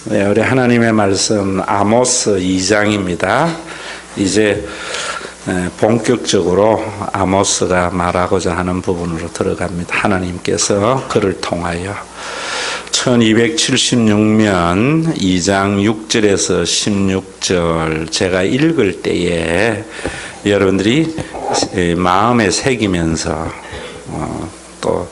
네, 우리 하나님의 말씀 아모스 2장입니다. 이제 본격적으로 아모스가 말하고자 하는 부분으로 들어갑니다. 하나님께서 그를 통하여 1276년 2장 6절에서 16절 제가 읽을 때에 여러분들이 마음에 새기면서 또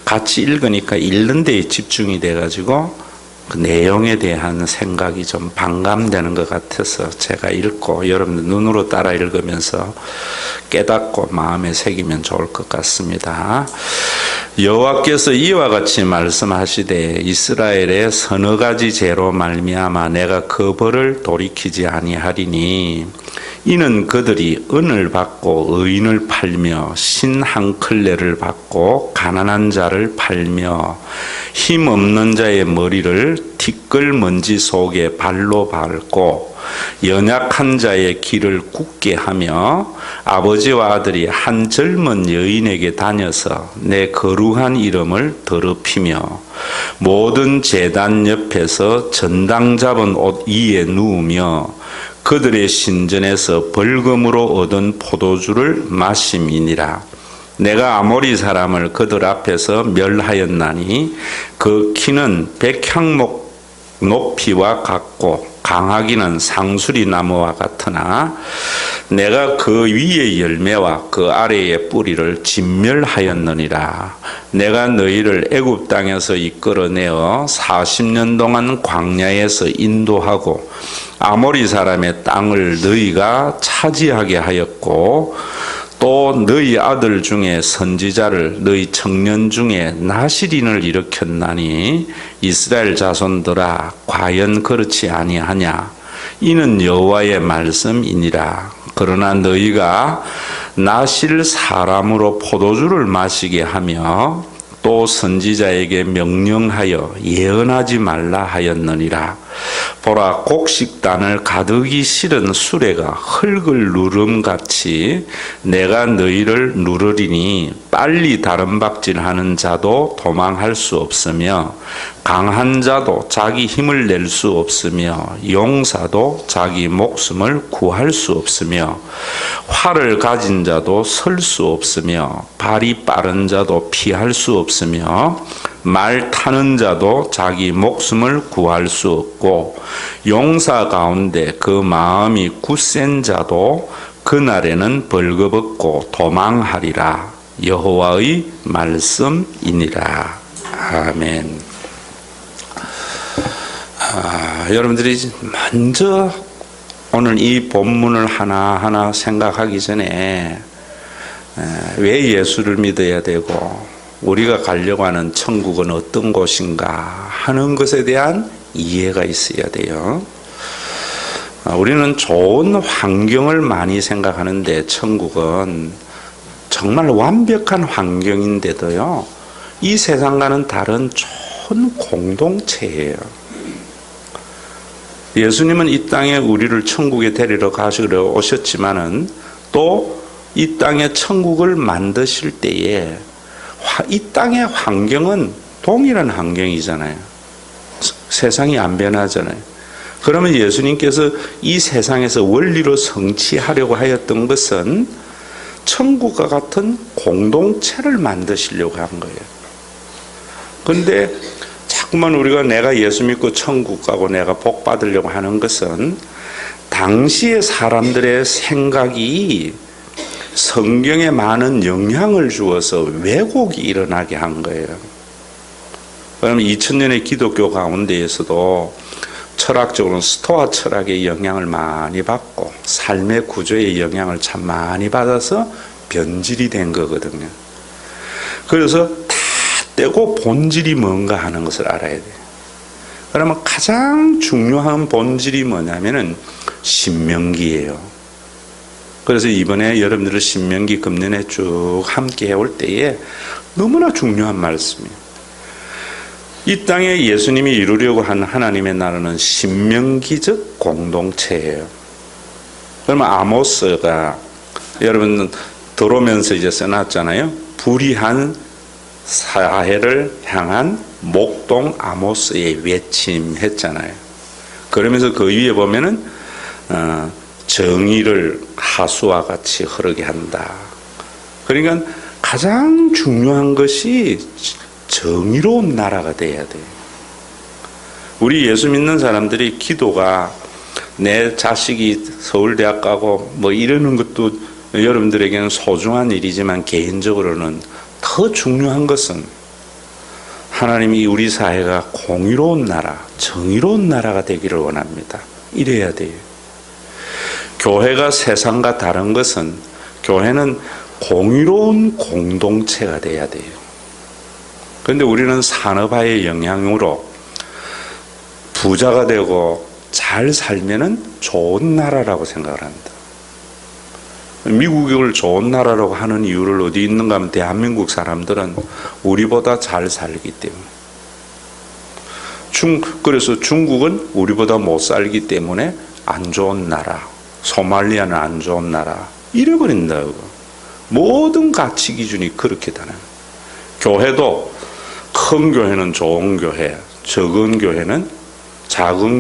같이 읽으니까 읽는 데에 집중이 돼가지고 그 내용에 대한 생각이 좀 반감되는 것 같아서 제가 읽고 여러분들 눈으로 따라 읽으면서 깨닫고 마음에 새기면 좋을 것 같습니다. 여호와께서 이와 같이 말씀하시되 이스라엘의 서너 가지 죄로 말미암아 내가 그 벌을 돌이키지 아니하리니 이는 그들이 은을 받고 의인을 팔며 신 한 클레를 받고 가난한 자를 팔며 힘 없는 자의 머리를 티끌먼지 속에 발로 밟고 연약한 자의 길을 굳게 하며 아버지와 아들이 한 젊은 여인에게 다녀서 내 거룩한 이름을 더럽히며 모든 제단 옆에서 전당 잡은 옷 위에 누우며 그들의 신전에서 벌금으로 얻은 포도주를 마심이니라. 내가 아모리 사람을 그들 앞에서 멸하였나니 그 키는 백향목 높이와 같고 강하기는 상수리 나무와 같으나 내가 그 위의 열매와 그 아래의 뿌리를 진멸하였느니라. 내가 너희를 애굽 땅에서 이끌어내어 40년 동안 광야에서 인도하고 아모리 사람의 땅을 너희가 차지하게 하였고 또 너희 아들 중에 선지자를 너희 청년 중에 나실인을 일으켰나니 이스라엘 자손들아 과연 그렇지 아니하냐. 이는 여호와의 말씀이니라. 그러나 너희가 나실 사람으로 포도주를 마시게 하며 또 선지자에게 명령하여 예언하지 말라 하였느니라. 보라, 곡식단을 가득히 실은 수레가 흙을 누름같이 내가 너희를 누르리니 빨리 다름박질하는 자도 도망할 수 없으며 강한 자도 자기 힘을 낼 수 없으며 용사도 자기 목숨을 구할 수 없으며 활을 가진 자도 설 수 없으며 발이 빠른 자도 피할 수 없으며 말 타는 자도 자기 목숨을 구할 수 없고 용사 가운데 그 마음이 굳센 자도 그날에는 벌거벗고 도망하리라. 여호와의 말씀이니라. 아멘. 여러분들이 먼저 오늘 이 본문을 하나하나 생각하기 전에 왜 예수를 믿어야 되고 우리가 가려고 하는 천국은 어떤 곳인가 하는 것에 대한 이해가 있어야 돼요. 우리는 좋은 환경을 많이 생각하는데 천국은 정말 완벽한 환경인데도요, 이 세상과는 다른 좋은 공동체예요. 예수님은 이 땅에 우리를 천국에 데리러 가시러 오셨지만은 또 이 땅에 천국을 만드실 때에 이 땅의 환경은 동일한 환경이잖아요. 세상이 안 변하잖아요. 그러면 예수님께서 이 세상에서 원리로 성취하려고 하였던 것은 천국과 같은 공동체를 만드시려고 한 거예요. 그런데 자꾸만 우리가 내가 예수 믿고 천국 가고 내가 복 받으려고 하는 것은 당시의 사람들의 생각이 성경에 많은 영향을 주어서 왜곡이 일어나게 한 거예요. 그러면 2000년의 기독교 가운데에서도 철학적으로는 스토아 철학의 영향을 많이 받고 삶의 구조의 영향을 참 많이 받아서 변질이 된 거거든요. 그래서 다 떼고 본질이 뭔가 하는 것을 알아야 돼요. 그러면 가장 중요한 본질이 뭐냐면은 신명기예요. 그래서 이번에 여러분들을 신명기 금년에 쭉 함께 해올 때에 너무나 중요한 말씀이에요. 이 땅에 예수님이 이루려고 하는 하나님의 나라는 신명기적 공동체예요. 그러면 아모스가 여러분 들어오면서 이제 써놨잖아요. 불의한 사회를 향한 목동 아모스의 외침 했잖아요. 그러면서 그 위에 보면은 정의를 하수와 같이 흐르게 한다. 그러니까 가장 중요한 것이 정의로운 나라가 돼야 돼요. 우리 예수 믿는 사람들이 기도가 내 자식이 서울대학 가고 뭐 이러는 것도 여러분들에게는 소중한 일이지만 개인적으로는 더 중요한 것은 하나님이 우리 사회가 공의로운 나라, 정의로운 나라가 되기를 원합니다. 이래야 돼요. 교회가 세상과 다른 것은 교회는 공의로운 공동체가 돼야 돼요. 그런데 우리는 산업화의 영향으로 부자가 되고 잘 살면은 좋은 나라라고 생각을 합니다. 미국을 좋은 나라라고 하는 이유를 어디 있는가 하면 대한민국 사람들은 우리보다 잘 살기 때문에. 그래서 중국은 우리보다 못 살기 때문에 안 좋은 나라, 소말리아는 안 좋은 나라, 이래버린다고. 모든 가치 기준이 그렇게 되는. 교회도 큰 교회는 좋은 교회, 작은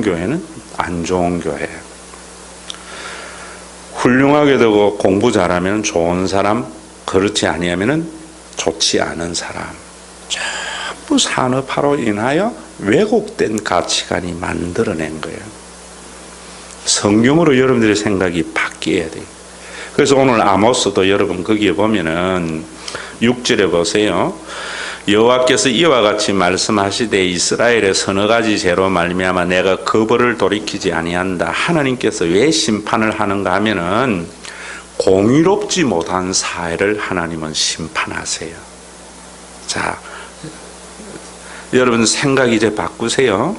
교회는 안 좋은 교회. 훌륭하게 되고 공부 잘하면 좋은 사람, 그렇지 아니하면 좋지 않은 사람. 전부 산업화로 인하여 왜곡된 가치관이 만들어낸 거예요. 성경으로 여러분들의 생각이 바뀌어야 돼요. 그래서 오늘 아모스도 여러분 거기에 보면은 6절에 보세요. 여호와께서 이와 같이 말씀하시되 이스라엘의 서너 가지 죄로 말미암아 내가 그 벌을 돌이키지 아니한다. 하나님께서 왜 심판을 하는가 하면은 공의롭지 못한 사회를 하나님은 심판하세요. 자, 여러분 생각 이제 바꾸세요.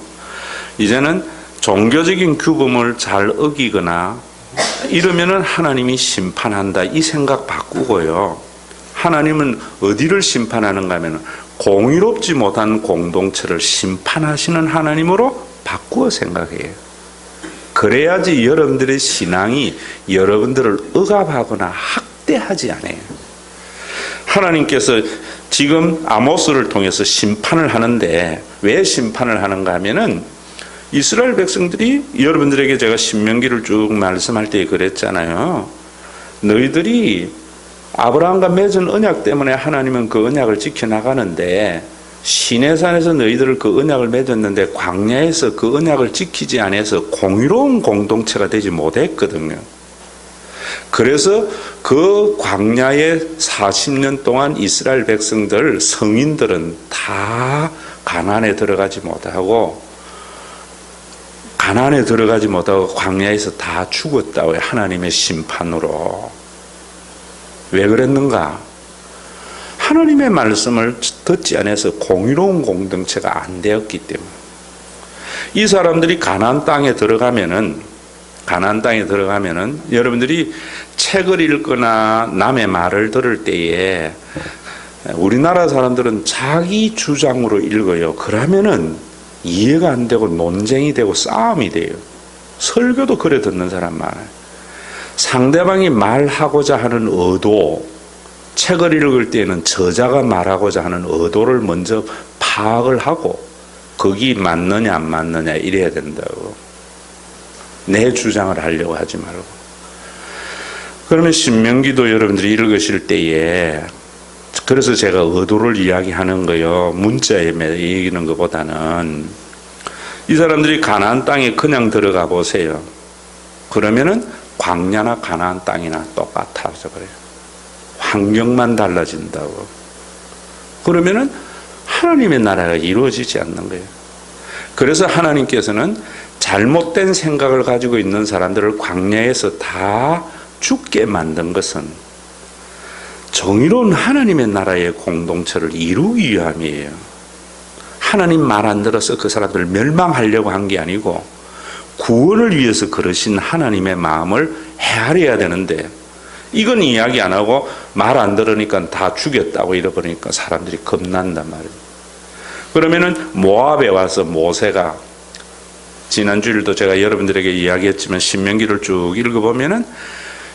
이제는 종교적인 규범을 잘 어기거나 이러면은 하나님이 심판한다. 이 생각 바꾸고요. 하나님은 어디를 심판하는가 하면 공의롭지 못한 공동체를 심판하시는 하나님으로 바꾸어 생각해요. 그래야지 여러분들의 신앙이 여러분들을 억압하거나 학대하지 않아요. 하나님께서 지금 아모스를 통해서 심판을 하는데 왜 심판을 하는가 하면은 이스라엘 백성들이 여러분들에게 제가 신명기를 쭉 말씀할 때 그랬잖아요. 너희들이 아브라함과 맺은 언약 때문에 하나님은 그 언약을 지켜나가는데 시내산에서 너희들을 그 언약을 맺었는데 광야에서 그 언약을 지키지 않아서 공의로운 공동체가 되지 못했거든요. 그래서 그 광야에 40년 동안 이스라엘 백성들, 성인들은 다 가나안에 들어가지 못하고 광야에서 다 죽었다고요. 하나님의 심판으로. 왜 그랬는가? 하나님의 말씀을 듣지 않아서 공의로운 공동체가 안 되었기 때문에. 이 사람들이 가나안 땅에 들어가면은 여러분들이 책을 읽거나 남의 말을 들을 때에 우리나라 사람들은 자기 주장으로 읽어요. 그러면은 이해가 안 되고 논쟁이 되고 싸움이 돼요. 설교도 그래 듣는 사람 많아요. 상대방이 말하고자 하는 의도, 책을 읽을 때는 저자가 말하고자 하는 의도를 먼저 파악을 하고 거기 맞느냐 안 맞느냐 이래야 된다고. 내 주장을 하려고 하지 말고. 그러면 신명기도 여러분들이 읽으실 때에 그래서 제가 의도를 이야기하는 거요. 문자에 매기는 것보다는 이 사람들이 가나안 땅에 그냥 들어가 보세요. 그러면은 광야나 가나안 땅이나 똑같아서 그래요. 환경만 달라진다고. 그러면은 하나님의 나라가 이루어지지 않는 거예요. 그래서 하나님께서는 잘못된 생각을 가지고 있는 사람들을 광야에서 다 죽게 만든 것은 정의로운 하나님의 나라의 공동체를 이루기 위함이에요. 하나님 말 안 들어서 그 사람들을 멸망하려고 한 게 아니고 구원을 위해서 그러신 하나님의 마음을 헤아려야 되는데 이건 이야기 안 하고 말 안 들으니까 다 죽였다고 이러버리니까 사람들이 겁난단 말이에요. 그러면은 모압에 와서 모세가 지난주일도 제가 여러분들에게 이야기했지만 신명기를 쭉 읽어보면은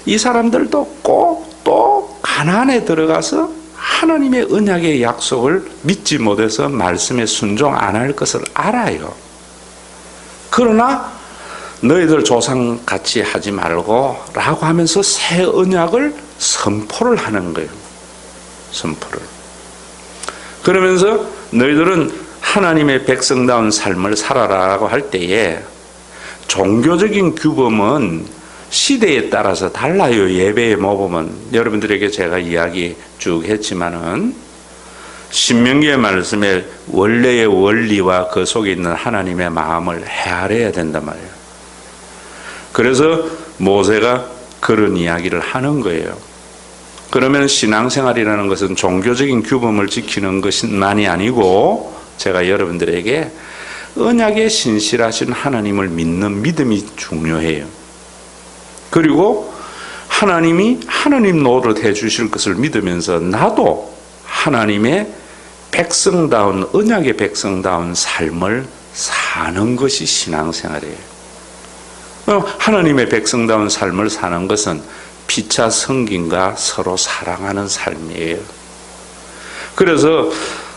이 사람들도 꼭 또 가나안에 들어가서 하나님의 언약의 약속을 믿지 못해서 말씀에 순종 안 할 것을 알아요. 그러나 너희들 조상 같이 하지 말고 라고 하면서 새 언약을 선포를 하는 거예요. 선포를. 그러면서 너희들은 하나님의 백성다운 삶을 살아라라고 할 때에 종교적인 규범은 시대에 따라서 달라요. 예배의 모범은 여러분들에게 제가 이야기 쭉 했지만은 신명기의 말씀에 원래의 원리와 그 속에 있는 하나님의 마음을 헤아려야 된단 말이에요. 그래서 모세가 그런 이야기를 하는 거예요. 그러면 신앙생활이라는 것은 종교적인 규범을 지키는 것만이 아니고 제가 여러분들에게 언약에 신실하신 하나님을 믿는 믿음이 중요해요. 그리고 하나님이 하나님 노릇해 주실 것을 믿으면서 나도 하나님의 백성다운 언약의 백성다운 삶을 사는 것이 신앙생활이에요. 하나님의 백성다운 삶을 사는 것은 피차 성김과 서로 사랑하는 삶이에요. 그래서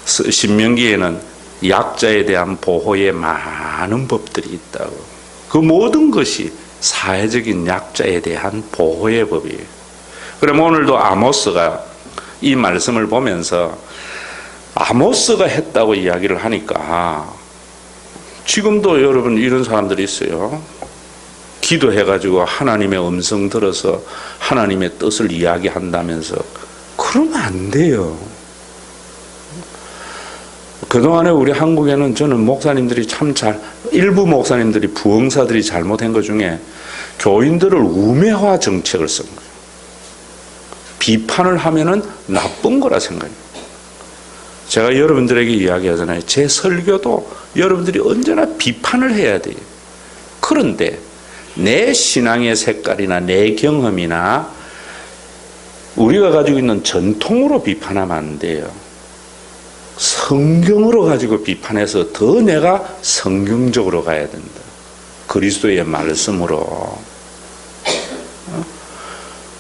신명기에는 약자에 대한 보호에 많은 법들이 있다고. 그 모든 것이 사회적인 약자에 대한 보호의 법이에요. 그럼 오늘도 아모스가 이 말씀을 보면서 아모스가 했다고 이야기를 하니까 지금도 여러분 이런 사람들이 있어요. 기도해가지고 하나님의 음성 들어서 하나님의 뜻을 이야기한다면서 그러면 안 돼요. 그동안에 우리 한국에는 저는 목사님들이 일부 목사님들이 부흥사들이 잘못한 것 중에 교인들을 우매화 정책을 쓴 거예요. 비판을 하면은 나쁜 거라 생각해요. 제가 여러분들에게 이야기하잖아요. 제 설교도 여러분들이 언제나 비판을 해야 돼요. 그런데 내 신앙의 색깔이나 내 경험이나 우리가 가지고 있는 전통으로 비판하면 안 돼요. 성경으로 가지고 비판해서 더 내가 성경적으로 가야 된다. 그리스도의 말씀으로.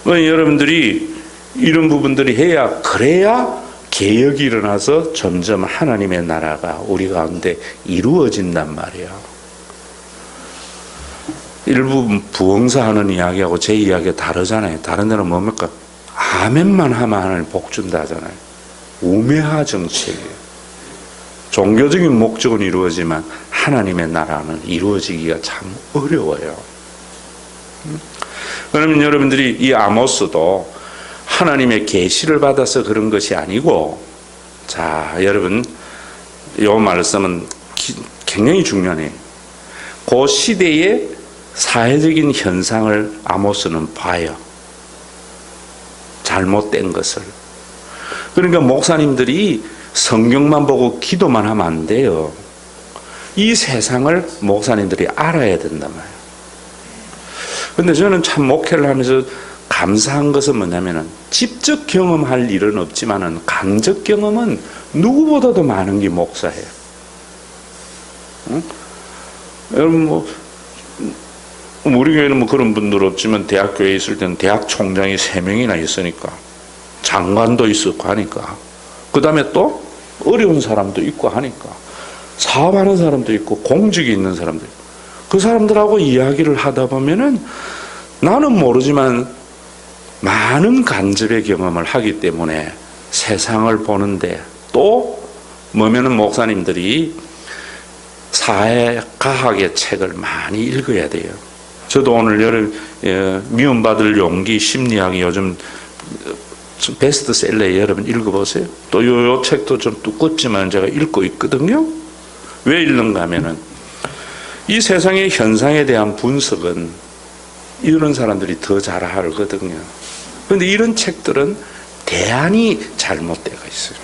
여러분들이 이런 부분들이 그래야 개혁이 일어나서 점점 하나님의 나라가 우리 가운데 이루어진단 말이야. 일부 부흥사 하는 이야기하고 제 이야기가 다르잖아요. 다른 데는 뭡니까? 아멘만 하면 하나님 복 준다 하잖아요. 우매화 정책이에요. 종교적인 목적은 이루어지만 하나님의 나라는 이루어지기가 참 어려워요. 그러면 여러분들이 이 아모스도 하나님의 계시를 받아서 그런 것이 아니고, 자, 여러분, 이 말씀은 굉장히 중요해요. 그 시대의 사회적인 현상을 아모스는 봐요. 잘못된 것을. 그러니까 목사님들이 성경만 보고 기도만 하면 안 돼요. 이 세상을 목사님들이 알아야 된단 말이에요. 근데 저는 참 목회를 하면서 감사한 것은 뭐냐면은 직접 경험할 일은 없지만은 간접 경험은 누구보다도 많은 게 목사예요. 응? 여러분 우리 교회는 그런 분들 없지만 대학교에 있을 때는 대학 총장이 3명이나 있으니까 장관도 있었고 하니까 그 다음에 또 어려운 사람도 있고 하니까 사업하는 사람도 있고 공직이 있는 사람도 있고 그 사람들하고 이야기를 하다 보면은 나는 모르지만 많은 간접의 경험을 하기 때문에 세상을 보는데 또 뭐면은 목사님들이 사회과학의 책을 많이 읽어야 돼요. 저도 오늘 미움받을 용기 심리학이 요즘 베스트셀러에 여러분 읽어보세요. 또 요 책도 좀 두껍지만 제가 읽고 있거든요. 왜 읽는가 하면은 이 세상의 현상에 대한 분석은 이런 사람들이 더 잘 알거든요. 그런데 이런 책들은 대안이 잘못되어 있어요.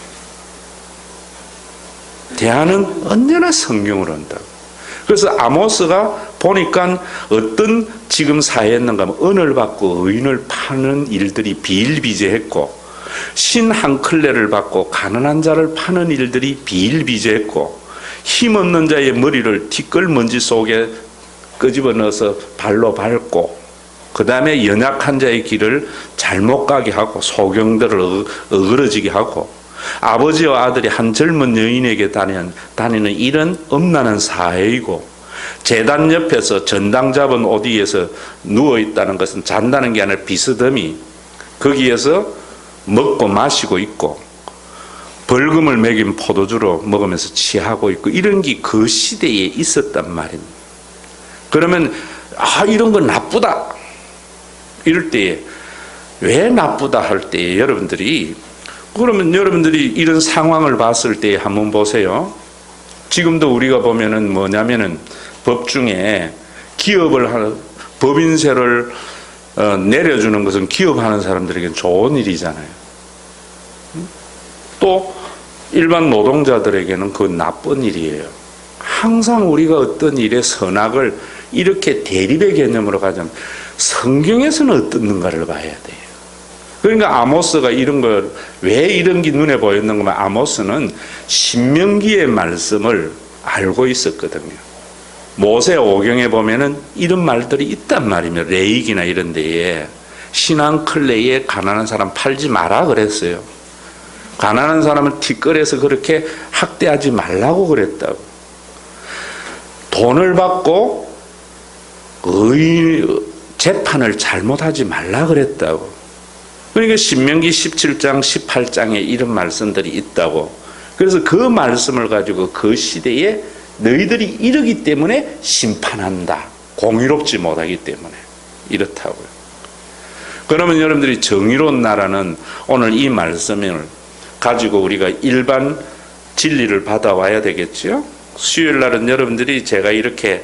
대안은 언제나 성경으로 한다고. 그래서 아모스가 보니까 어떤 지금 사회에 있는가 하면 은을 받고 의인을 파는 일들이 비일비재했고 신 한 클레를 받고 가난한 자를 파는 일들이 비일비재했고 힘없는 자의 머리를 티끌먼지 속에 끄집어 넣어서 발로 밟고 그 다음에 연약한 자의 길을 잘못 가게 하고 소경들을 어그러지게 하고 아버지와 아들이 한 젊은 여인에게 다니는 이런 엄난한 사회이고 제단 옆에서 전당 잡은 옷 위에서 누워 있다는 것은 잔다는 게 아니라 비스듬히 거기에서 먹고 마시고 있고 벌금을 매긴 포도주로 먹으면서 취하고 있고 이런 게 그 시대에 있었단 말입니다. 그러면 이런 건 나쁘다 이럴 때에 왜 나쁘다 할 때에 여러분들이 그러면 여러분들이 이런 상황을 봤을 때 한번 보세요. 지금도 우리가 보면은 뭐냐면은 법 중에 기업을 하는 법인세를 내려주는 것은 기업하는 사람들에게는 좋은 일이잖아요. 또 일반 노동자들에게는 그건 나쁜 일이에요. 항상 우리가 어떤 일의 선악을 이렇게 대립의 개념으로 가자면 성경에서는 어떻는가를 봐야 돼요. 그러니까 아모스가 이런 걸 왜 이런 게 눈에 보였는가 하면 아모스는 신명기의 말씀을 알고 있었거든요. 모세 오경에 보면은 이런 말들이 있단 말이며 레이기나 이런 데에 신앙클레에 가난한 사람 팔지 마라 그랬어요. 가난한 사람을 뒷거리에서 그렇게 학대하지 말라고 그랬다고. 돈을 받고 재판을 잘못하지 말라 그랬다고. 그러니까 신명기 17장 18장에 이런 말씀들이 있다고. 그래서 그 말씀을 가지고 그 시대에 너희들이 이러기 때문에 심판한다. 공의롭지 못하기 때문에 이렇다고요. 그러면 여러분들이 정의로운 나라는 오늘 이 말씀을 가지고 우리가 일반 진리를 받아와야 되겠죠. 수요일 날은 여러분들이 제가 이렇게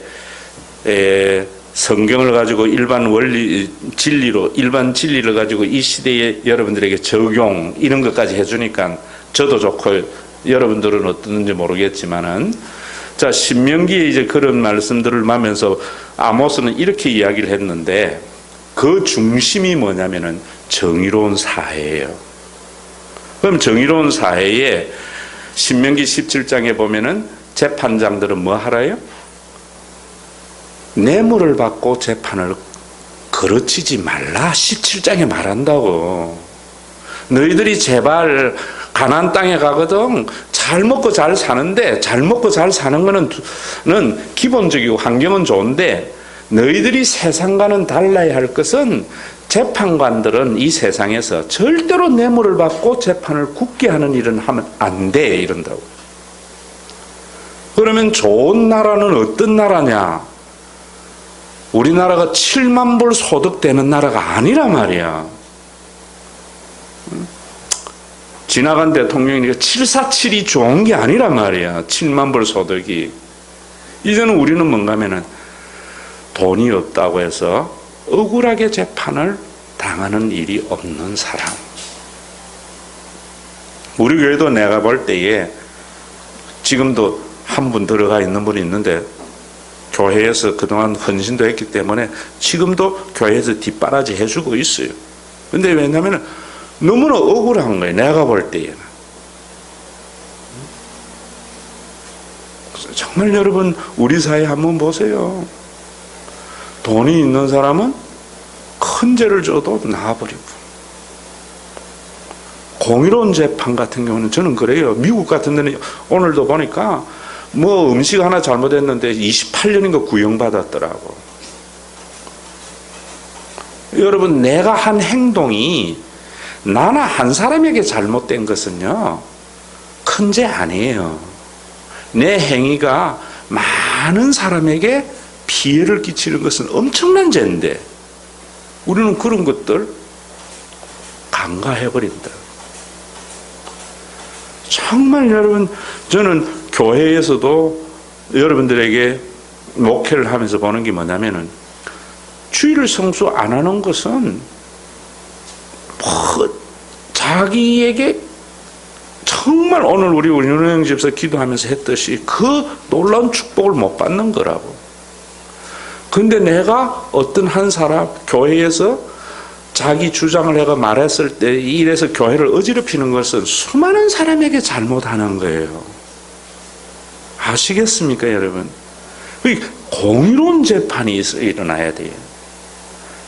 성경을 가지고 일반 진리를 가지고 이 시대에 여러분들에게 적용 이런 것까지 해주니까 저도 좋고 여러분들은 어떤지 모르겠지만은 자 신명기에 이제 그런 말씀들을 하면서 아모스는 이렇게 이야기를 했는데 그 중심이 뭐냐면은 정의로운 사회예요. 그럼 정의로운 사회에 신명기 17장에 보면은 재판장들은 뭐 하라요? 뇌물을 받고 재판을 거르치지 말라 17장에 말한다고. 너희들이 제발 가나안 땅에 가거든 잘 먹고 잘 사는데 잘 먹고 잘 사는 거는 기본적이고 환경은 좋은데 너희들이 세상과는 달라야 할 것은 재판관들은 이 세상에서 절대로 뇌물을 받고 재판을 굳게 하는 일은 하면 안 돼 이런다고. 그러면 좋은 나라는 어떤 나라냐? 우리나라가 7만 불 소득 되는 나라가 아니란 말이야. 지나간 대통령이니까 747이 좋은 게 아니란 말이야. 7만 불 소득이. 이제는 우리는 뭔가 하면은 돈이 없다고 해서 억울하게 재판을 당하는 일이 없는 사람. 우리 교회도 내가 볼 때에 지금도 한 분 들어가 있는 분이 있는데 교회에서 그동안 헌신도 했기 때문에 지금도 교회에서 뒷바라지 해주고 있어요. 근데 왜냐하면 너무나 억울한 거예요. 내가 볼 때에는. 정말 여러분 우리 사회 한번 보세요. 돈이 있는 사람은 큰 죄를 져도 나와버리고 공의로운 재판 같은 경우는 저는 그래요. 미국 같은 데는 오늘도 보니까 뭐 음식 하나 잘못했는데 28년인가 구형받았더라고. 여러분 내가 한 행동이 나나 한 사람에게 잘못된 것은요 큰 죄 아니에요. 내 행위가 많은 사람에게 피해를 끼치는 것은 엄청난 죄인데 우리는 그런 것들 간과해버린다. 정말 여러분 저는 교회에서도 여러분들에게 목회를 하면서 보는 게 뭐냐면은 주일을 성수 안 하는 것은 뭐 자기에게 정말 오늘 우리 윤호영 집사 기도하면서 했듯이 그 놀라운 축복을 못 받는 거라고. 근데 내가 어떤 한 사람 교회에서 자기 주장을 해가 말했을 때 이래서 교회를 어지럽히는 것은 수많은 사람에게 잘못하는 거예요. 아시겠습니까 여러분? 공의로운 재판이 일어나야 돼요.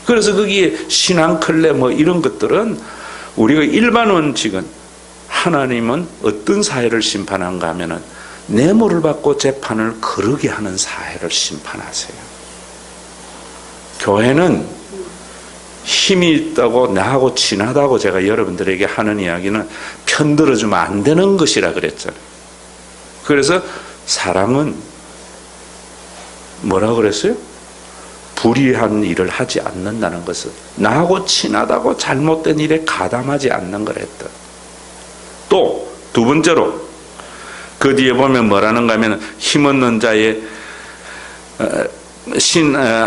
그래서 거기에 신앙클레 뭐 이런 것들은 우리가 일반 원칙은 하나님은 어떤 사회를 심판한가 하면은 뇌물을 받고 재판을 거르게 하는 사회를 심판하세요. 교회는 힘이 있다고 나하고 친하다고 제가 여러분들에게 하는 이야기는 편들어주면 안 되는 것이라 그랬잖아요. 그래서 사랑은 뭐라고 그랬어요? 불의한 일을 하지 않는다는 것은 나하고 친하다고 잘못된 일에 가담하지 않는 거랬다. 또 두 번째로 그 뒤에 보면 뭐라는가 하면 힘없는 자의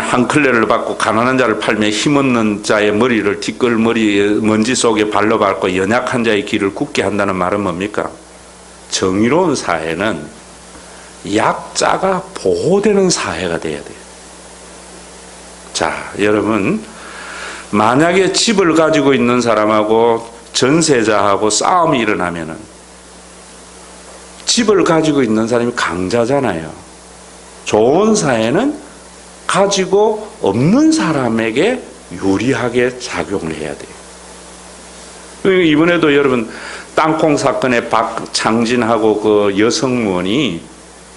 한 클레를 받고 가난한 자를 팔며 힘없는 자의 머리를 티끌머리 먼지 속에 발로 밟고 연약한 자의 길을 굳게 한다는 말은 뭡니까? 정의로운 사회는 약자가 보호되는 사회가 돼야 돼요. 자, 여러분, 만약에 집을 가지고 있는 사람하고 전세자하고 싸움이 일어나면은 집을 가지고 있는 사람이 강자잖아요. 좋은 사회는 가지고 없는 사람에게 유리하게 작용을 해야 돼요. 이번에도 여러분 땅콩 사건의 박창진하고 그 여성무원이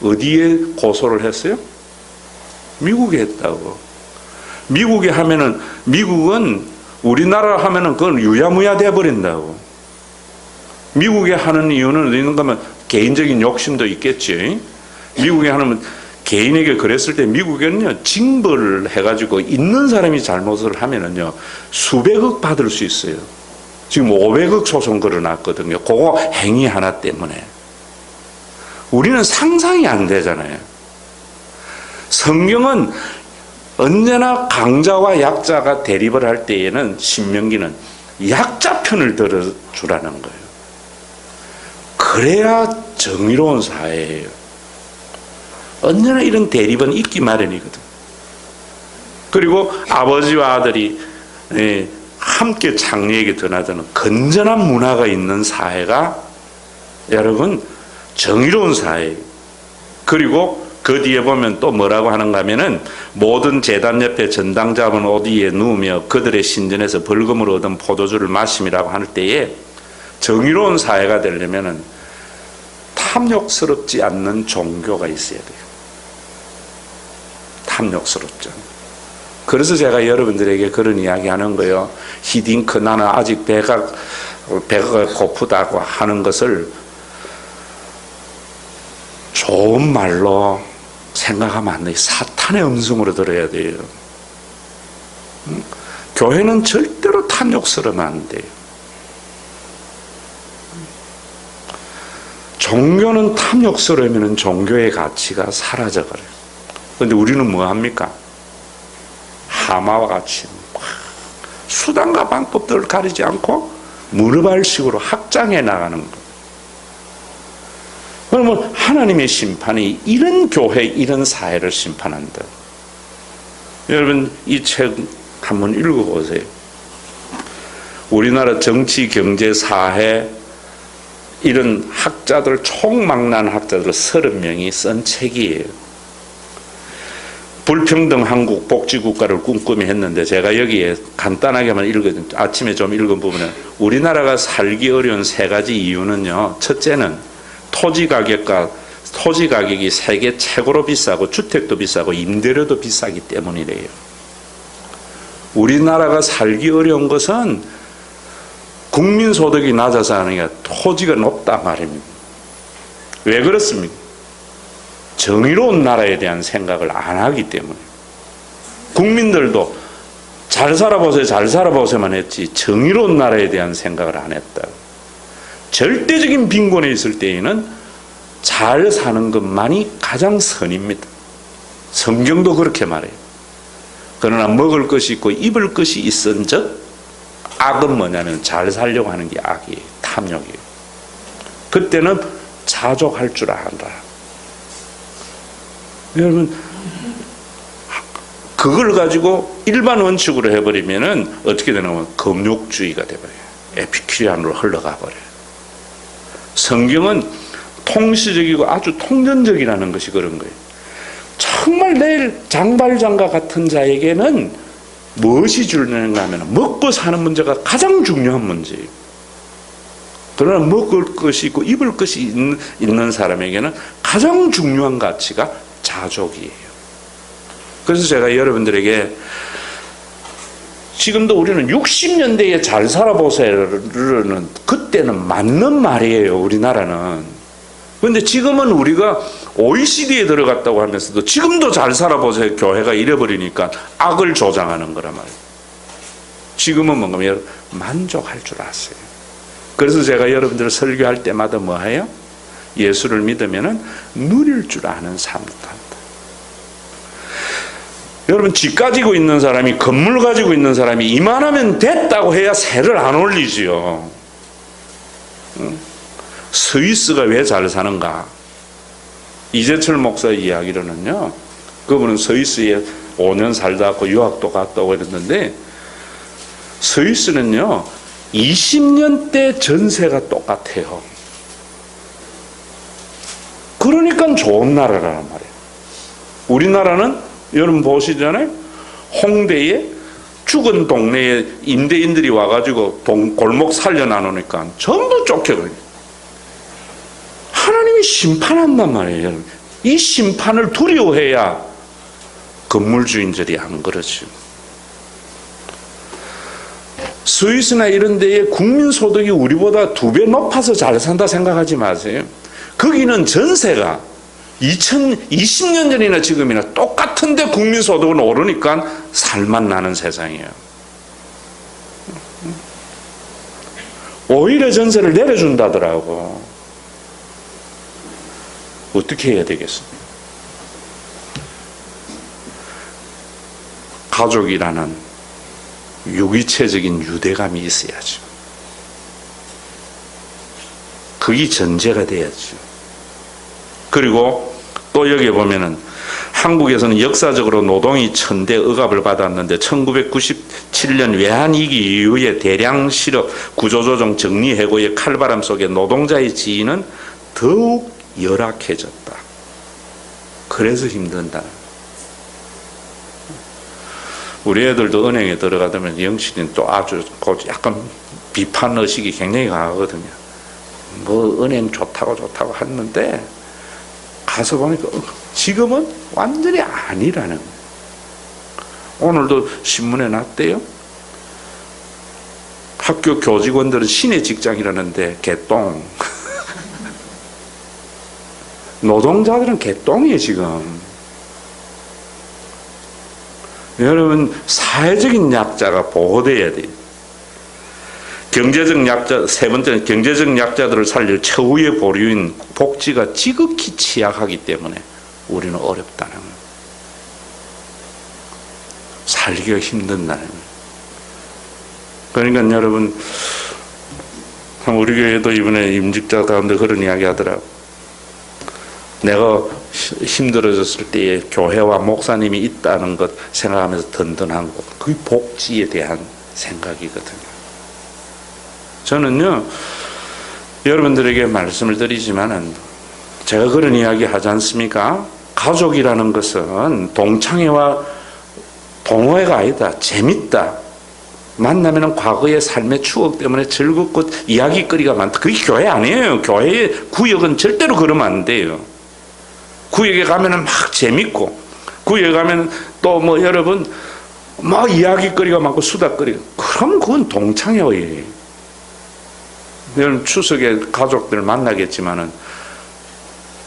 어디에 고소를 했어요? 미국에 했다고. 미국에 하면은, 미국은 우리나라 하면은 그건 유야무야 돼버린다고. 미국에 하는 이유는 어디 있는가 하면 개인적인 욕심도 있겠지. 미국에 하면 개인에게 그랬을 때 미국에는요, 징벌을 해가지고 있는 사람이 잘못을 하면은요, 수백억 받을 수 있어요. 지금 500억 소송 걸어놨거든요. 그거 행위 하나 때문에. 우리는 상상이 안 되잖아요. 성경은 언제나 강자와 약자가 대립을 할 때에는 신명기는 약자 편을 들어주라는 거예요. 그래야 정의로운 사회예요. 언제나 이런 대립은 있기 마련이거든. 그리고 아버지와 아들이 함께 창녀에게 드나드는 건전한 문화가 있는 사회가 여러분 정의로운 사회예요. 그리고 그 뒤에 보면 또 뭐라고 하는가 하면은 모든 제단 옆에 전당 잡은 옷 위에 누우며 그들의 신전에서 벌금으로 얻은 포도주를 마심이라고 할 때에 정의로운 사회가 되려면은 탐욕스럽지 않는 종교가 있어야 돼요. 탐욕스럽죠. 그래서 제가 여러분들에게 그런 이야기 하는 거예요. 히딩크 나는 아직 배가 고프다고 하는 것을 좋은 말로 생각하면 안 돼요. 사탄의 음성으로 들어야 돼요. 교회는 절대로 탐욕스러우면 안 돼요. 종교는 탐욕스러우면 종교의 가치가 사라져버려요. 그런데 우리는 뭐 합니까? 하마와 같이 수단과 방법들을 가리지 않고 무릎알식으로 확장해 나가는 것. 그러면 하나님의 심판이 이런 교회, 이런 사회를 심판한다. 여러분 이 책 한번 읽어보세요. 우리나라 정치, 경제, 사회 이런 학자들, 총망라한 학자들 30명이 쓴 책이에요. 불평등 한국 복지국가를 꿈꾸며 했는데 제가 여기에 간단하게만 아침에 좀 읽은 부분은 우리나라가 살기 어려운 3가지 이유는요. 첫째는 토지 가격이 세계 최고로 비싸고 주택도 비싸고 임대료도 비싸기 때문이래요. 우리나라가 살기 어려운 것은 국민소득이 낮아서 하니까 토지가 높다 말입니다. 왜 그렇습니까? 정의로운 나라에 대한 생각을 안 하기 때문에. 국민들도 잘 살아보세요, 잘 살아보세요만 했지 정의로운 나라에 대한 생각을 안 했다. 절대적인 빈곤에 있을 때에는 잘 사는 것만이 가장 선입니다. 성경도 그렇게 말해요. 그러나 먹을 것이 있고 입을 것이 있은즉 악은 뭐냐면 잘 살려고 하는 게 악이에요. 탐욕이에요. 그때는 자족할 줄 알아. 여러분 그걸 가지고 일반 원칙으로 해버리면은 어떻게 되냐면 금욕주의가 돼버려요. 에피큐리안으로 흘러가 버려요. 성경은 통시적이고 아주 통전적이라는 것이 그런 거예요. 정말 내일 장발장과 같은 자에게는 무엇이 중요한가 하면 먹고 사는 문제가 가장 중요한 문제예요. 그러나 먹을 것이 있고 입을 것이 있는 사람에게는 가장 중요한 가치가 자족이에요. 그래서 제가 여러분들에게 지금도 우리는 60년대에 잘 살아보세요는 그때는 맞는 말이에요. 우리나라는. 그런데 지금은 우리가 OECD에 들어갔다고 하면서도 지금도 잘 살아보세요 교회가 이래버리니까 악을 조장하는 거란 말이에요. 지금은 뭔가 만족할 줄 아세요. 그래서 제가 여러분들 설교할 때마다 뭐 해요? 예수를 믿으면 누릴 줄 아는 삶을 산다. 여러분 집 가지고 있는 사람이 건물 가지고 있는 사람이 이만하면 됐다고 해야 세를 안 올리지요. 스위스가 왜 잘 사는가? 이재철 목사 이야기로는요. 그분은 스위스에 5년 살다 왔고 유학도 갔다 오고 그랬는데 스위스는요. 20년대 전세가 똑같아요. 그러니까 좋은 나라라는 말이에요. 우리나라는 여러분 보시잖아요. 홍대에 죽은 동네에 임대인들이 와가지고 골목 살려놔놓으니까 전부 쫓겨가요. 하나님이 심판한단 말이에요. 이 심판을 두려워해야 건물주인들이 안 그러죠. 스위스나 이런 데에 국민소득이 우리보다 2배 높아서 잘 산다 생각하지 마세요. 거기는 전세가 2020년 전이나 지금이나 똑같은데 국민소득은 오르니까 살맛 나는 세상이에요. 오히려 전세를 내려준다더라고. 어떻게 해야 되겠습니까? 가족이라는 유기체적인 유대감이 있어야죠. 그게 전제가 돼야죠. 그리고 또 여기 보면은 한국에서는 역사적으로 노동이 천대 억압을 받았는데 1997년 외환위기 이후에 대량 실업, 구조조정, 정리해고의 칼바람 속에 노동자의 지위는 더욱 열악해졌다. 그래서 힘든다. 우리 애들도 은행에 들어가면 영신이는 또 아주 약간 비판 의식이 굉장히 강하거든요. 뭐 은행 좋다고 했는데 가서 보니까 지금은 완전히 아니라는 거예요. 오늘도 신문에 났대요. 학교 교직원들은 신의 직장이라는데 개똥. 노동자들은 개똥이에요 지금. 여러분 사회적인 약자가 보호돼야 돼요. 경제적 약자, 세 번째는 경제적 약자들을 살릴 최후의 보류인 복지가 지극히 취약하기 때문에 우리는 어렵다는 거예요. 살기가 힘든다는 거예요. 그러니까 여러분 우리 교회도 이번에 임직자 가운데 그런 이야기 하더라고요. 내가 힘들어졌을 때에 교회와 목사님이 있다는 것 생각하면서 든든한 것, 그게 복지에 대한 생각이거든요. 저는요 여러분들에게 말씀을 드리지만은 제가 그런 이야기 하지 않습니까? 가족이라는 것은 동창회와 동호회가 아니다. 재밌다. 만나면 과거의 삶의 추억 때문에 즐겁고 이야기거리가 많다. 그게 교회 아니에요. 교회의 구역은 절대로 그러면 안 돼요. 구역에 가면은 막 재밌고, 구역에 가면 또 뭐 여러분 막 이야기거리가 많고 수다거리가, 그럼 그건 동창회예요. 여러분 추석에 가족들 만나겠지만은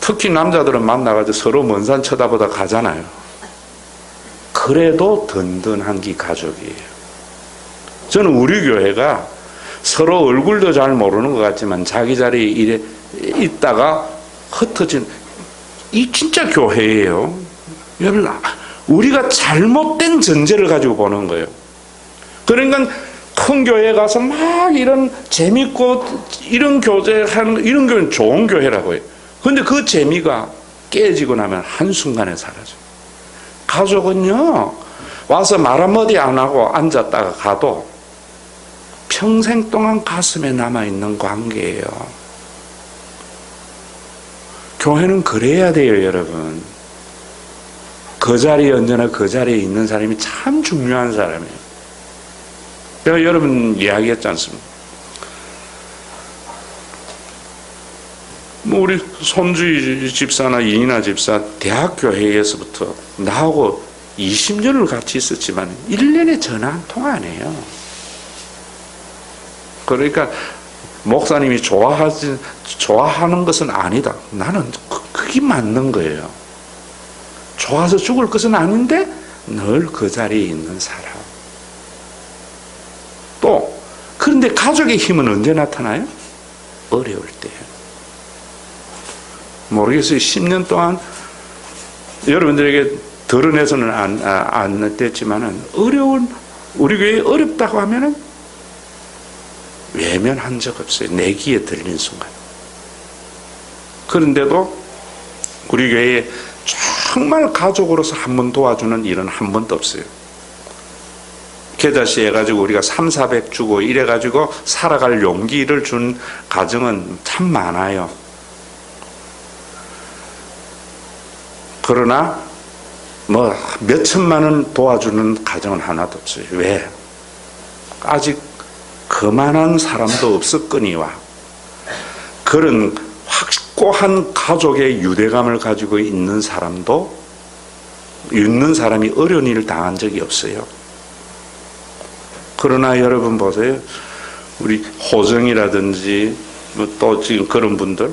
특히 남자들은 만나가지고 서로 먼 산 쳐다보다 가잖아요. 그래도 든든한 게 가족이에요. 저는 우리 교회가 서로 얼굴도 잘 모르는 것 같지만 자기 자리에 이래 있다가 흩어진 이 진짜 교회예요. 여러분 우리가 잘못된 전제를 가지고 보는 거예요. 그러니까 큰 교회에 가서 막 이런 재밌고 이런 교제하는 이런 교회는 좋은 교회라고 해요. 그런데 그 재미가 깨지고 나면 한순간에 사라져요. 가족은요 와서 말 한마디 안 하고 앉았다가 가도 평생 동안 가슴에 남아있는 관계예요. 교회는 그래야 돼요, 여러분. 그 자리에 언제나 그 자리에 있는 사람이 참 중요한 사람이에요. 제가 여러분 이야기했지 않습니까? 뭐 우리 손주희 집사나 이인아 집사 대학교 회의에서부터 나하고 20년을 같이 있었지만 1년에 전화 한 통 안 해요. 그러니까 목사님이 좋아하는 것은 아니다. 나는 그게 맞는 거예요. 좋아서 죽을 것은 아닌데 늘 그 자리에 있는 사람. 또 그런데 가족의 힘은 언제 나타나요? 어려울 때. 모르겠어요. 10년 동안 여러분들에게 드러내서는 안 됐지만은 우리 교회 어렵다고 하면은 외면한 적 없어요. 내 귀에 들린 순간. 그런데도 우리 교회에 정말 가족으로서 한 번 도와주는 일은 한 번도 없어요. 계좌시 해가지고 우리가 300-400 주고 이래가지고 살아갈 용기를 준 가정은 참 많아요. 그러나 뭐 몇천만 원 도와주는 가정은 하나도 없어요. 왜? 아직 그만한 사람도 없었거니와 그런 확고한 가족의 유대감을 가지고 있는 사람이 어려운 일을 당한 적이 없어요. 그러나 여러분 보세요. 우리 호정이라든지 또 지금 그런 분들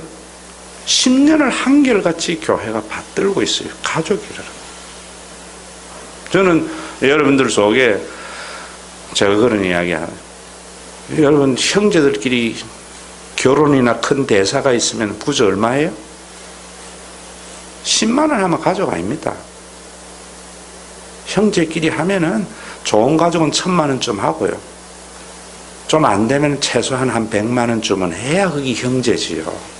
10년을 한결같이 교회가 받들고 있어요. 가족이라. 저는 여러분들 속에 제가 그런 이야기 하나. 여러분 형제들끼리 결혼이나 큰 대사가 있으면 부자 얼마예요? 10만 원 하면 가족 아닙니다. 형제끼리 하면은 좋은 가족은 1000만 원쯤 하고요. 좀 안 되면 최소한 한 100만 원쯤은 해야 그게 형제지요.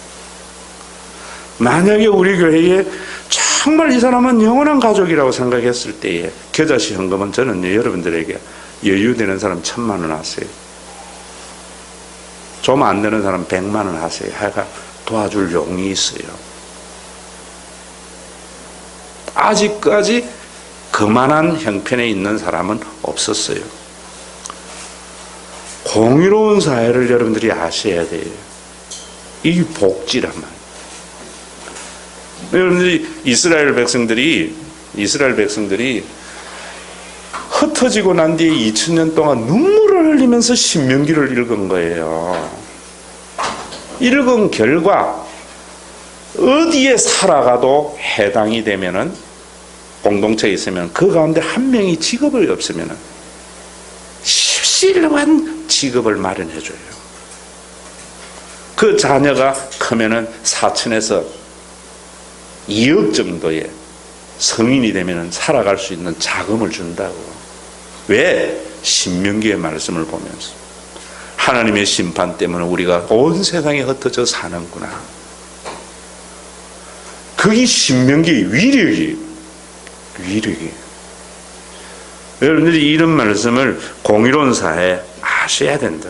만약에 우리 교회에 정말 이 사람은 영원한 가족이라고 생각했을 때에 겨자씨 헌금은 저는 여러분들에게 여유되는 사람 1000만 원 하세요. 좀 안 되는 사람 100만 원 하세요. 하여간 도와줄 용이 있어요. 아직까지 그만한 형편에 있는 사람은 없었어요. 공의로운 사회를 여러분들이 아셔야 돼요. 이 복지란 말이에요. 여러분들이 이스라엘 백성들이 흩어지고 난 뒤에 2000년 동안 눈물을 흘리면서 신명기를 읽은 거예요. 읽은 결과 어디에 살아가도 해당이 되면은 공동체에 있으면 그 가운데 한 명이 직업이 없으면은 십시일반 직업을 마련해 줘요. 그 자녀가 크면은 사천에서 2억 정도의 성인이 되면은 살아갈 수 있는 자금을 준다고. 왜? 신명기의 말씀을 보면서 하나님의 심판 때문에 우리가 온 세상에 흩어져 사는구나. 그게 신명기의 위력이에요. 여러분들이 이런 말씀을 공의로운 사회에 아셔야 된다.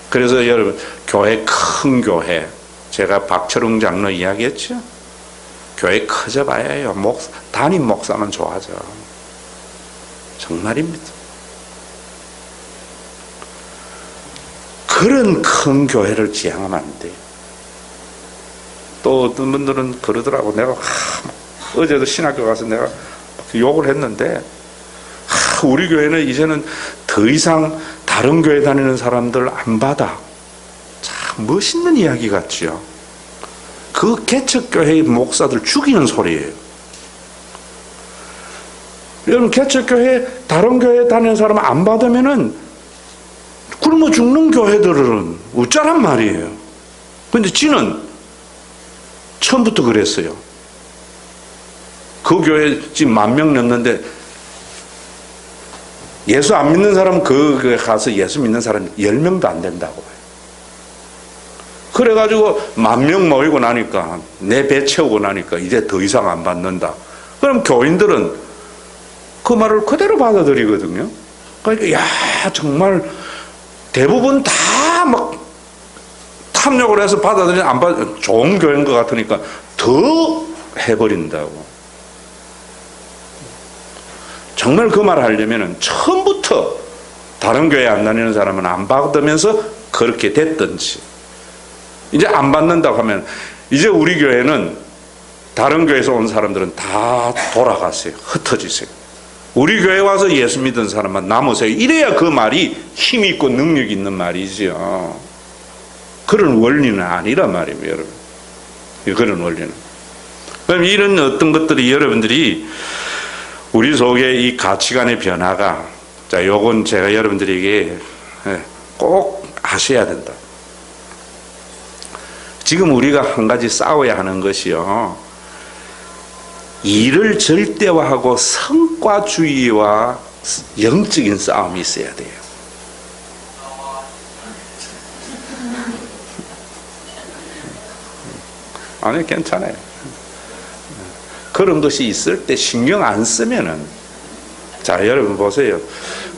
그래서 여러분 큰 교회 제가 박철웅 장로 이야기했죠. 교회 커져봐야 해요. 담임 목사만 좋아져. 정말입니다. 그런 큰 교회를 지향하면 안 돼요. 또 어떤 분들은 그러더라고. 내가 어제도 신학교 가서 내가 욕을 했는데 우리 교회는 이제는 더 이상 다른 교회 다니는 사람들 안 받아. 참 멋있는 이야기 같지요. 그 개척교회의 목사들 죽이는 소리예요. 여러분 개척교회 다른 교회 다니는 사람 안 받으면은 굶어 죽는 교회들은 어쩌란 말이에요. 근데 지는 처음부터 그랬어요. 그 교회 지금 10,000명 넘는데 예수 안 믿는 사람 그 교회 가서 예수 믿는 사람 10명도 안 된다고. 그래가지고 10,000명 모이고 나니까 내 배 채우고 나니까 이제 더 이상 안 받는다. 그럼 교인들은 그 말을 그대로 받아들이거든요. 그러니까 야 정말 대부분 다 막 탐욕을 해서 받아들이는 안 받아 좋은 교회인 것 같으니까 더 해버린다고. 정말 그 말을 하려면은 처음부터 다른 교회 안 다니는 사람은 안 받으면서 그렇게 됐든지 이제 안 받는다고 하면 이제 우리 교회는 다른 교회에서 온 사람들은 다 돌아가세요. 흩어지세요. 우리 교회 와서 예수 믿은 사람만 남으세요. 이래야 그 말이 힘 있고 능력 있는 말이죠. 그런 원리는 아니란 말입니다, 여러분. 그런 원리는. 그럼 이런 어떤 것들이 여러분들이 우리 속에 이 가치관의 변화가, 자, 요건 제가 여러분들에게 꼭 아셔야 된다. 지금 우리가 한 가지 싸워야 하는 것이요, 일을 절대화하고 성과주의와 영적인 싸움이 있어야 돼요. 아니, 괜찮아요. 그런 것이 있을 때 신경 안 쓰면은, 자, 여러분 보세요.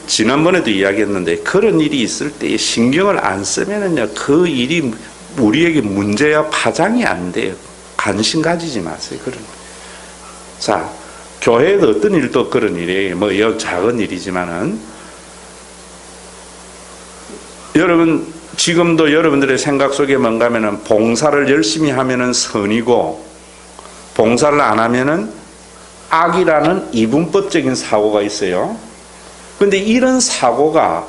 지난번에도 이야기했는데, 그런 일이 있을 때 신경을 안 쓰면은요, 그 일이 우리에게 문제야 파장이 안 돼요. 관심 가지지 마세요. 그런 거. 자, 교회에도 어떤 일도 그런 일이에요. 뭐 작은 일이지만은, 여러분 지금도 여러분들의 생각 속에 뭔가 하면은 봉사를 열심히 하면은 선이고, 봉사를 안 하면은 악이라는 이분법적인 사고가 있어요. 그런데 이런 사고가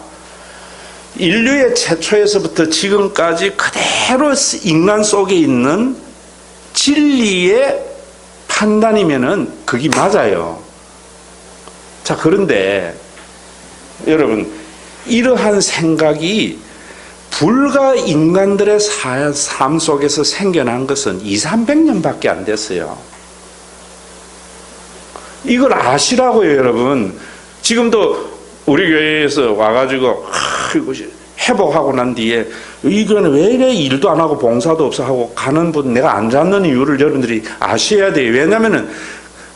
인류의 최초에서부터 지금까지 그대로 인간 속에 있는 진리의 판단이면은 그게 맞아요. 자, 그런데 여러분, 이러한 생각이 불과 인간들의 삶 속에서 생겨난 것은 200~300년밖에 안 됐어요. 이걸 아시라고요, 여러분. 지금도 우리 교회에서 와가지고 이것이 회복하고 난 뒤에 이거는 왜 이래 일도 안 하고 봉사도 없어 하고 가는 분 내가 안 잡는 이유를 여러분들이 아셔야 돼요. 왜냐하면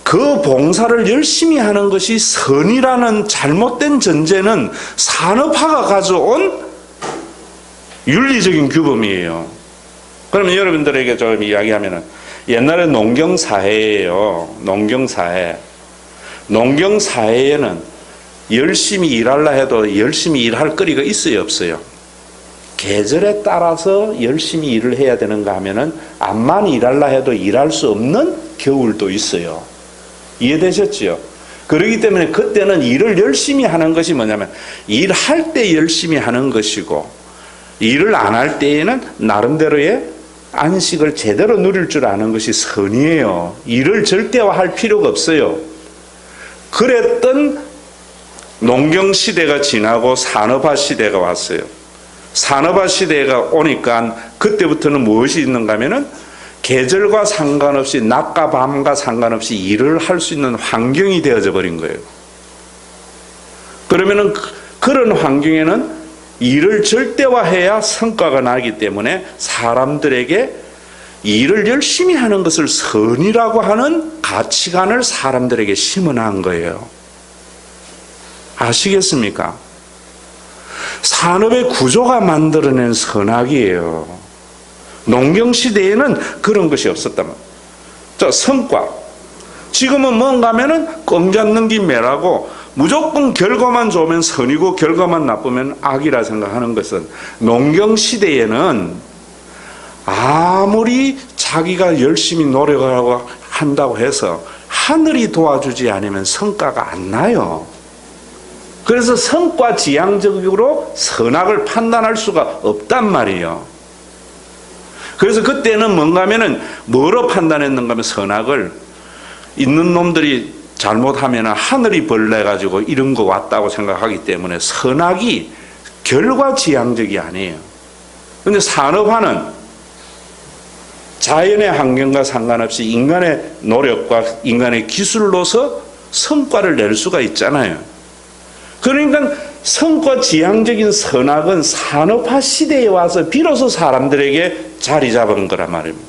그 봉사를 열심히 하는 것이 선이라는 잘못된 전제는 산업화가 가져온 윤리적인 규범이에요. 그러면 여러분들에게 좀 이야기하면은, 옛날에 농경사회예요. 농경사회. 농경사회에는 열심히 일하려 해도 열심히 일할 거리가 있어요, 없어요? 계절에 따라서 열심히 일을 해야 되는가 하면은 암만 일하려 해도 일할 수 없는 겨울도 있어요. 이해되셨지요? 그렇기 때문에 그때는 일을 열심히 하는 것이 뭐냐면, 일할 때 열심히 하는 것이고, 일을 안 할 때에는 나름대로의 안식을 제대로 누릴 줄 아는 것이 선이에요. 일을 절대화할 필요가 없어요. 그랬던 농경 시대가 지나고 산업화 시대가 왔어요. 산업화 시대가 오니까 그때부터는 무엇이 있는가 하면은 계절과 상관없이 낮과 밤과 상관없이 일을 할 수 있는 환경이 되어져 버린 거예요. 그러면은 그런 환경에는 일을 절대화해야 성과가 나기 때문에 사람들에게 일을 열심히 하는 것을 선이라고 하는 가치관을 사람들에게 심어놓은 거예요. 아시겠습니까? 산업의 구조가 만들어낸 선악이에요. 농경시대에는 그런 것이 없었단 말이에요. 자, 성과. 지금은 뭔가 하면은 껌 잡는 게 매라고 무조건 결과만 좋으면 선이고 결과만 나쁘면 악이라 생각하는 것은, 농경시대에는 아무리 자기가 열심히 노력하고 한다고 해서 하늘이 도와주지 않으면 성과가 안 나요. 그래서 성과 지향적으로 선악을 판단할 수가 없단 말이에요. 그래서 그때는 뭔가 하면은 뭐로 판단했는가 하면, 선악을 있는 놈들이 잘못하면 하늘이 벌내가지고 이런 거 왔다고 생각하기 때문에 선악이 결과지향적이 아니에요. 그런데 산업화는 자연의 환경과 상관없이 인간의 노력과 인간의 기술로서 성과를 낼 수가 있잖아요. 그러니까 성과지향적인 선악은 산업화 시대에 와서 비로소 사람들에게 자리 잡은 거란 말입니다.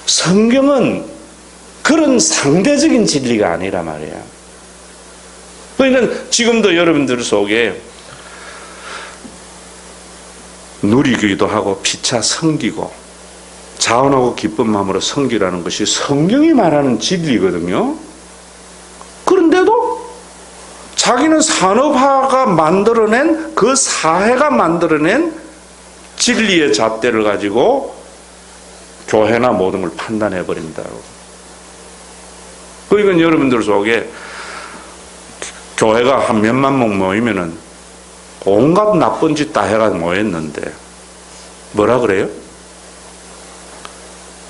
성경은 그런 상대적인 진리가 아니라 말이야. 그러니까 지금도 여러분들 속에 누리기도 하고 피차 섬기고 자원하고 기쁜 마음으로 섬기라는 것이 성경이 말하는 진리거든요. 그런데도 자기는 산업화가 만들어낸, 그 사회가 만들어낸 진리의 잣대를 가지고 교회나 모든 걸 판단해 버린다고. 그러니까 여러분들 속에 교회가 한 몇만 명 모이면은 온갖 나쁜 짓 다 해가 모였는데 뭐라 그래요?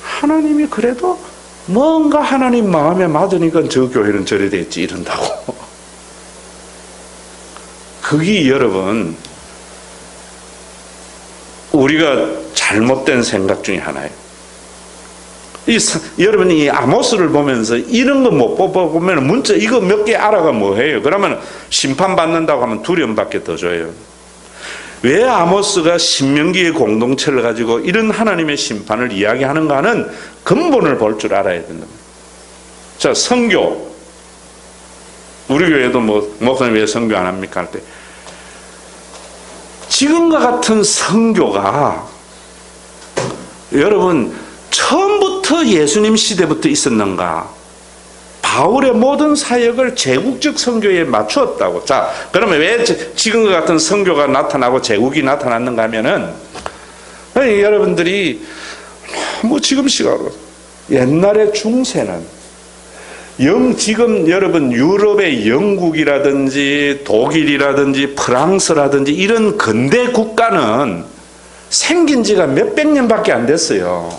하나님이 그래도 뭔가 하나님 마음에 맞으니까 저 교회는 저래 됐지 이런다고. 그게 여러분 우리가 잘못된 생각 중에 하나예요. 여러분이 이 아모스를 보면서 이런 거 못 보면 문자 이거 몇 개 알아가 뭐해요? 그러면 심판받는다고 하면 두려움밖에 더 줘요. 왜 아모스가 신명기의 공동체를 가지고 이런 하나님의 심판을 이야기하는가 하는 근본을 볼 줄 알아야 된다. 자, 선교. 우리 교회도 목사님 왜 선교 안 합니까? 할 때 지금과 같은 선교가 여러분 처음부터 예수님 시대부터 있었는가? 바울의 모든 사역을 제국적 선교에 맞추었다고. 자, 그러면 왜 지금과 같은 선교가 나타나고 제국이 나타났는가 하면은 여러분들이 지금 시각으로 옛날의 중세는 지금 여러분 유럽의 영국이라든지 독일이라든지 프랑스라든지 이런 근대 국가는 생긴 지가 몇백 년밖에 안 됐어요.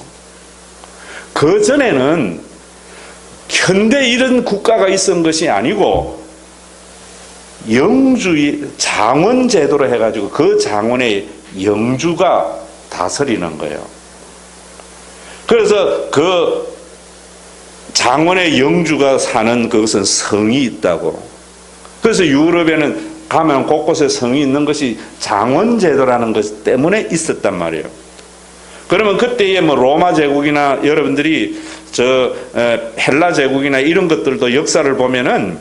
그 전에는 현대 이런 국가가 있었던 것이 아니고 영주의 장원 제도로 해가지고 그 장원의 영주가 다스리는 거예요. 그래서 그 장원의 영주가 사는 그것은 성이 있다고. 그래서 유럽에는 가면 곳곳에 성이 있는 것이 장원 제도라는 것 때문에 있었단 말이에요. 그러면 그때의 로마 제국이나 여러분들이 헬라 제국이나 이런 것들도 역사를 보면은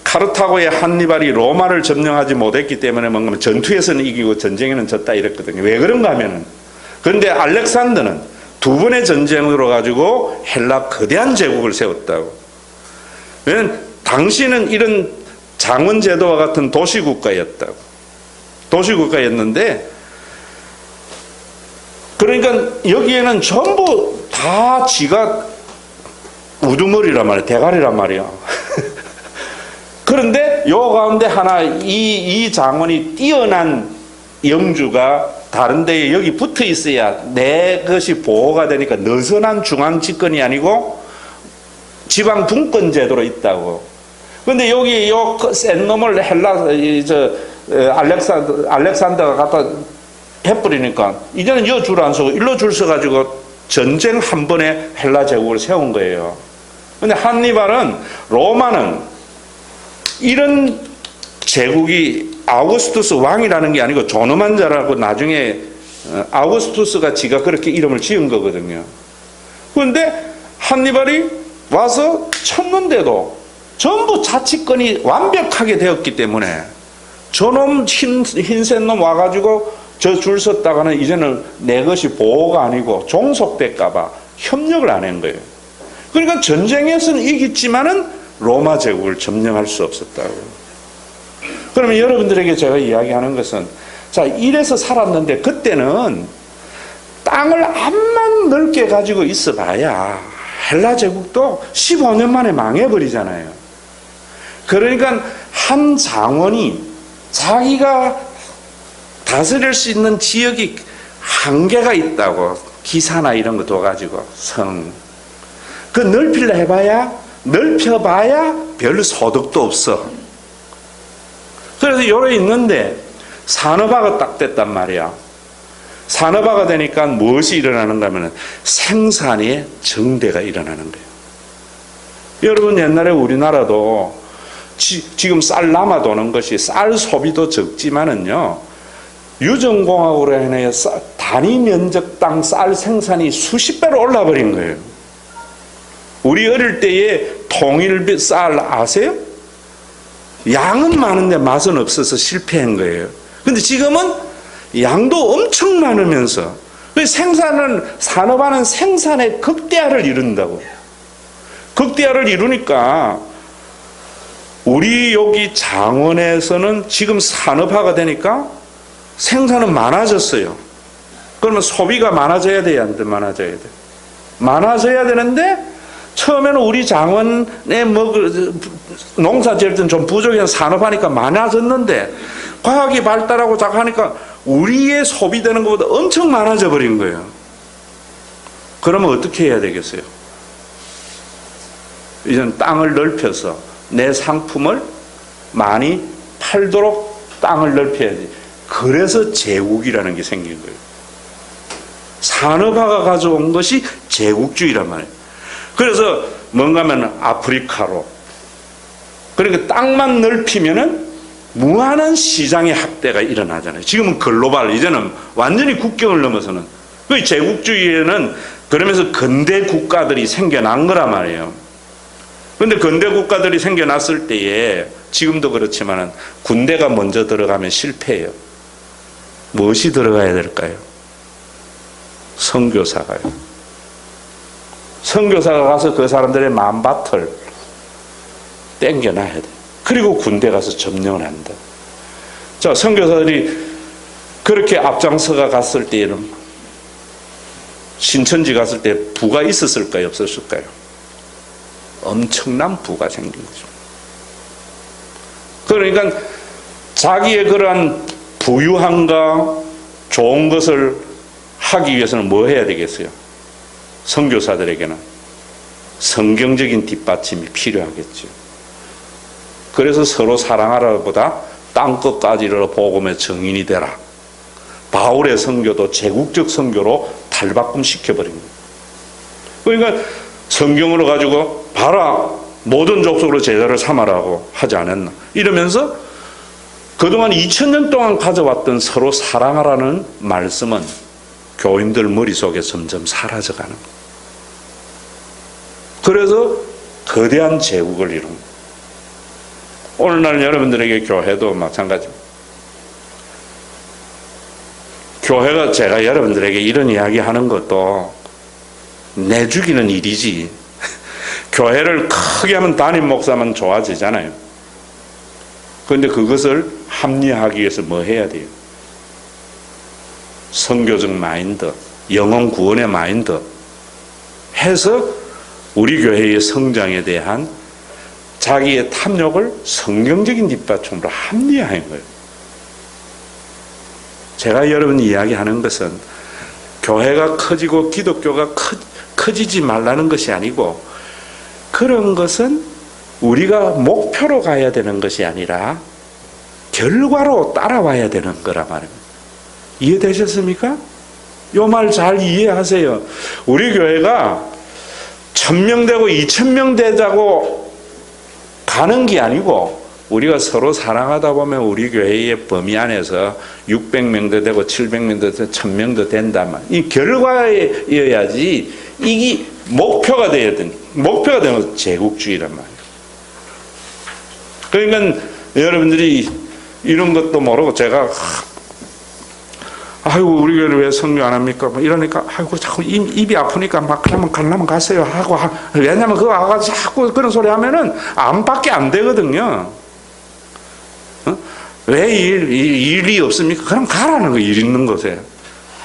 카르타고의 한니발이 로마를 점령하지 못했기 때문에 뭔가 전투에서는 이기고 전쟁에는 졌다 이랬거든요. 왜 그런가 하면은 그런데 알렉산더는 두 번의 전쟁으로 가지고 헬라 거대한 제국을 세웠다고. 왜냐면 당시는 이런 장원 제도와 같은 도시국가였다고. 도시국가였는데 그러니까 여기에는 전부 다 지가 우두머리란 말이야. 대가리란 말이야. 그런데 요 가운데 하나 이 장원이 뛰어난 영주가 다른 데에 여기 붙어 있어야 내 것이 보호가 되니까 느슨한 중앙 집권이 아니고 지방 분권 제도로 있다고. 그런데 여기 요 센 놈을 알렉산더가 갖다 해버리니까 이제는 여 줄 안 서고 일로 줄 서가지고 전쟁 한 번에 헬라 제국을 세운 거예요. 근데 한니발은 로마는 이런 제국이 아우구스투스 왕이라는 게 아니고 존엄한 자라고 나중에 아우구스투스가 지가 그렇게 이름을 지은 거거든요. 그런데 한니발이 와서 쳤는데도 전부 자치권이 완벽하게 되었기 때문에 저놈 흰색 놈 와가지고 저 줄 섰다가는 이제는 내 것이 보호가 아니고 종속될까봐 협력을 안 한 거예요. 그러니까 전쟁에서는 이겼지만은 로마 제국을 점령할 수 없었다고. 그러면 여러분들에게 제가 이야기하는 것은 자, 이래서 살았는데 그때는 땅을 암만 넓게 가지고 있어 봐야 헬라 제국도 15년 만에 망해버리잖아요. 그러니까 한 장원이 자기가 다스릴 수 있는 지역이 한계가 있다고. 기사나 이런 거 둬가지고 그 넓혀봐야 별 소득도 없어. 그래서 요래 있는데 산업화가 딱 됐단 말이야. 산업화가 되니까 무엇이 일어나는가 하면 생산의 정대가 일어나는 거예요. 여러분 옛날에 우리나라도 지금 쌀 남아도는 것이 쌀 소비도 적지만은요 유전공학으로 인해 단위 면적당 쌀 생산이 수십 배로 올라버린 거예요. 우리 어릴 때의 통일 쌀 아세요? 양은 많은데 맛은 없어서 실패한 거예요. 근데 지금은 양도 엄청 많으면서 산업화는 생산의 극대화를 이룬다고. 극대화를 이루니까 우리 여기 장원에서는 지금 산업화가 되니까 생산은 많아졌어요. 그러면 소비가 많아져야 돼야 안 돼? 많아져야 돼. 많아져야 되는데 처음에는 우리 장원에 농사 지을 때는 좀 부족해서 산업하니까 많아졌는데 과학이 발달하고 자꾸 하니까 우리의 소비되는 것보다 엄청 많아져 버린 거예요. 그러면 어떻게 해야 되겠어요? 이제는 땅을 넓혀서 내 상품을 많이 팔도록 땅을 넓혀야지. 그래서 제국이라는 게 생긴 거예요. 산업화가 가져온 것이 제국주의란 말이에요. 그래서 뭔가 하면 아프리카로, 그러니까 땅만 넓히면은 무한한 시장의 확대가 일어나잖아요. 지금은 글로벌, 이제는 완전히 국경을 넘어서는. 그 제국주의에는 그러면서 근대 국가들이 생겨난 거란 말이에요. 그런데 근대 국가들이 생겨났을 때에 지금도 그렇지만은 군대가 먼저 들어가면 실패해요. 무엇이 들어가야 될까요? 선교사가요. 선교사가 가서 그 사람들의 마음밭을 땡겨놔야 돼. 그리고 군대 가서 점령을 한다. 자, 선교사들이 그렇게 앞장서가 갔을 때에는 신천지 갔을 때 부가 있었을까요? 없었을까요? 엄청난 부가 생긴 거죠. 그러니까 자기의 그러한 부유함과 좋은 것을 하기 위해서는 뭐 해야 되겠어요? 선교사들에게는 성경적인 뒷받침이 필요하겠죠. 그래서 서로 사랑하라보다 땅끝까지를 복음의 증인이 되라. 바울의 선교도 제국적 선교로 탈바꿈 시켜버린 거예요. 그러니까 성경으로 가지고 봐라, 모든 족속으로 제자를 삼아라고 하지 않았나. 이러면서 그동안 2000년 동안 가져왔던 서로 사랑하라는 말씀은 교인들 머릿속에 점점 사라져가는 거예요. 그래서 거대한 제국을 이룬 거예요. 오늘날 여러분들에게 교회도 마찬가지입니다. 교회가, 제가 여러분들에게 이런 이야기 하는 것도 내죽이는 일이지. 교회를 크게 하면 담임 목사만 좋아지잖아요. 그런데 그것을 합리화하기 위해서 뭐 해야 돼요? 선교적 마인드, 영혼 구원의 마인드 해서 우리 교회의 성장에 대한 자기의 탐욕을 성경적인 뒷받침으로 합리화한 거예요. 제가 여러분 이야기하는 것은 교회가 커지고 기독교가 커지지 말라는 것이 아니고, 그런 것은 우리가 목표로 가야 되는 것이 아니라 결과로 따라와야 되는 거라 말입니다. 이해되셨습니까? 요 말 잘 이해하세요. 우리 교회가 1000명 되고 2000명 되자고 가는 게 아니고, 우리가 서로 사랑하다 보면 우리 교회의 범위 안에서 600명도 되고 700명도 되고 1000명도 된다만, 이 결과여야지 이게 목표가 돼야 되는, 목표가 되는 것은 제국주의란 말이에요. 그러니까 여러분들이 이런 것도 모르고 제가 아이고 우리 교회를 왜 선교 안 합니까? 뭐 이러니까 아이고 자꾸 입이 아프니까 막 그러면 가려면 가세요 하고, 왜냐면 그거 와가지고 자꾸 그런 소리 하면은 안밖에 안 되거든요. 왜 일이 없습니까? 그럼 가라는 거, 일 있는 곳에.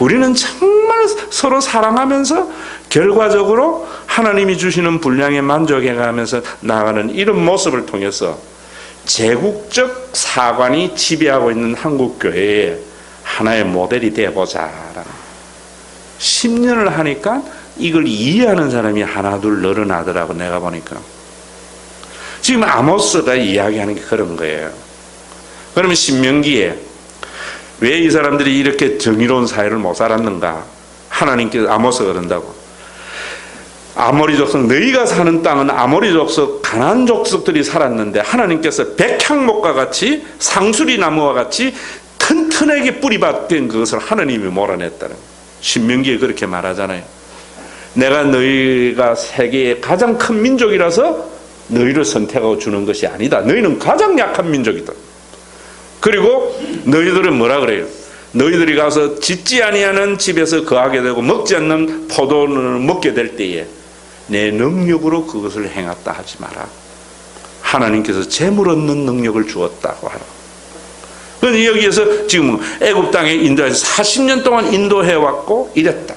우리는 정말 서로 사랑하면서 결과적으로 하나님이 주시는 분량에 만족해가면서 나아가는 이런 모습을 통해서 제국적 사관이 지배하고 있는 한국교회에 하나의 모델이 되어보자. 10년을 하니까 이걸 이해하는 사람이 하나 둘 늘어나더라고. 내가 보니까 지금 아모스가 이야기하는 게 그런 거예요. 그러면 신명기에 왜 이 사람들이 이렇게 정의로운 사회를 못 살았는가? 하나님께서 아모스가 그런다고. 아모리 족속, 너희가 사는 땅은 아모리 족속, 가나안 족속들이 살았는데 하나님께서 백향목과 같이 상수리 나무와 같이 튼튼하게 뿌리박힌 그것을 하나님이 몰아냈다는, 신명기에 그렇게 말하잖아요. 내가 너희가 세계의 가장 큰 민족이라서 너희를 선택하고 주는 것이 아니다. 너희는 가장 약한 민족이다. 그리고 너희들은 뭐라 그래요? 너희들이 가서 짓지 아니하는 집에서 거하게 되고 먹지 않는 포도를 먹게 될 때에 내 능력으로 그것을 행했다 하지 마라. 하나님께서 재물 얻는 능력을 주었다고 하라. 그런데 여기에서 지금 애굽 땅에 인도해서 40년 동안 인도해 왔고 이랬다.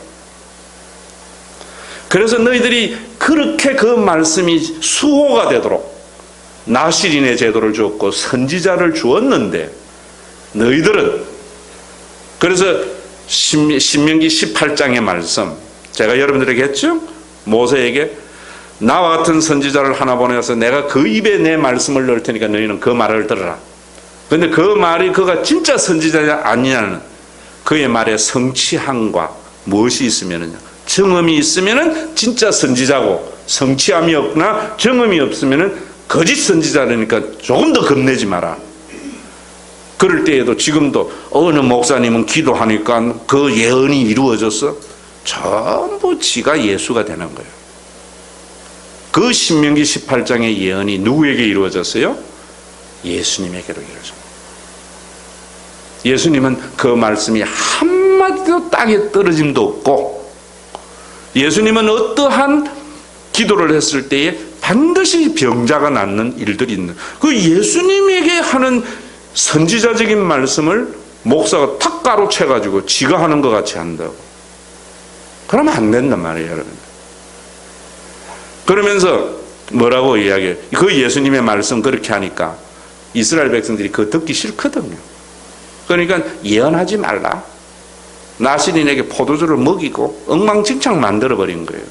그래서 너희들이 그렇게 그 말씀이 수호가 되도록 나실인의 제도를 주었고 선지자를 주었는데 너희들은, 그래서 신명기 18장의 말씀 제가 여러분들에게 했죠. 모세에게 나와 같은 선지자를 하나 보내서 내가 그 입에 내 말씀을 넣을 테니까 너희는 그 말을 들으라. 그런데 그 말이 그가 진짜 선지자냐 아니냐는 그의 말에 성취함과 무엇이 있으면은, 정음이 있으면은 진짜 선지자고, 성취함이 없거나 정음이 없으면은 거짓 선지자라니까 조금 더 겁내지 마라. 그럴 때에도 지금도 어느 목사님은 기도하니까 그 예언이 이루어져서 전부 지가 예수가 되는 거예요. 그 신명기 18장의 예언이 누구에게 이루어졌어요? 예수님에게로 이루어졌어요. 예수님은 그 말씀이 한마디도 땅에 떨어짐도 없고, 예수님은 어떠한 기도를 했을 때에 반드시 병자가 낫는 일들이 있는, 그 예수님에게 하는 선지자적인 말씀을 목사가 탁 가로채가지고 지가 하는 것 같이 한다고. 그러면 안 된단 말이에요, 여러분. 그러면서 뭐라고 이야기해요? 그 예수님의 말씀 그렇게 하니까 이스라엘 백성들이 그거 듣기 싫거든요. 그러니까 예언하지 말라. 나실인에게 포도주를 먹이고 엉망진창 만들어버린 거예요.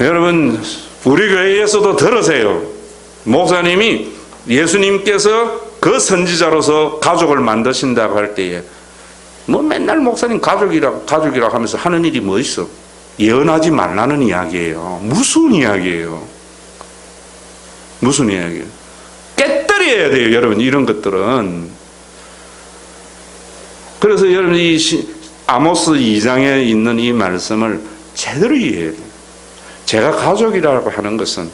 여러분, 우리 교회에서도 들으세요. 목사님이 예수님께서 그 선지자로서 가족을 만드신다고 할 때에 뭐 맨날 목사님 가족이라 하면서 하는 일이 뭐 있어? 예언하지 말라는 이야기예요. 무슨 이야기예요? 무슨 이야기예요? 깨뜨려야 돼요, 여러분. 이런 것들은. 그래서 여러분, 이 아모스 2장에 있는 이 말씀을 제대로 이해해야 돼요. 제가 가족이라고 하는 것은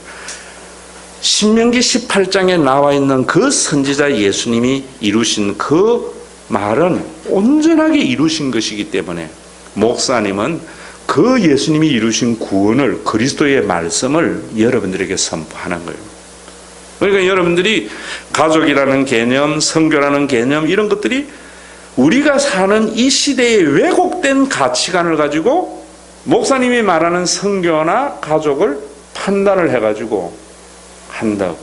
신명기 18장에 나와 있는 그 선지자 예수님이 이루신 그 말은 온전하게 이루신 것이기 때문에 목사님은 그 예수님이 이루신 구원을, 그리스도의 말씀을 여러분들에게 선포하는 거예요. 그러니까 여러분들이 가족이라는 개념, 선교라는 개념, 이런 것들이 우리가 사는 이 시대의 왜곡된 가치관을 가지고 목사님이 말하는 선교나 가족을 판단을 해가지고 한다고.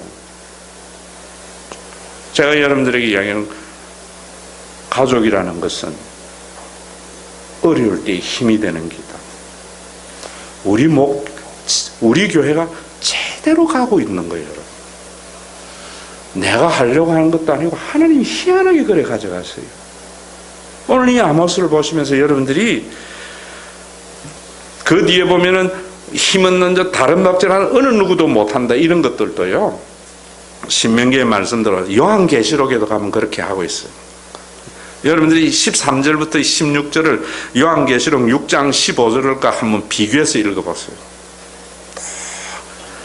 제가 여러분들에게 이야기하는 가족이라는 것은 어려울 때 힘이 되는 기다. 우리 교회가 제대로 가고 있는 거예요, 여러분. 내가 하려고 하는 것도 아니고 하나님이 희한하게 그래 가져갔어요. 오늘 이 아모스를 보시면서 여러분들이 그 뒤에 보면은 힘없는 자 다른 밥질하는 어느 누구도 못한다, 이런 것들도요, 신명기의 말씀대로 요한계시록에도 가면 그렇게 하고 있어요. 여러분들이 13절부터 16절을 요한계시록 6장 15절과 한번 비교해서 읽어보세요.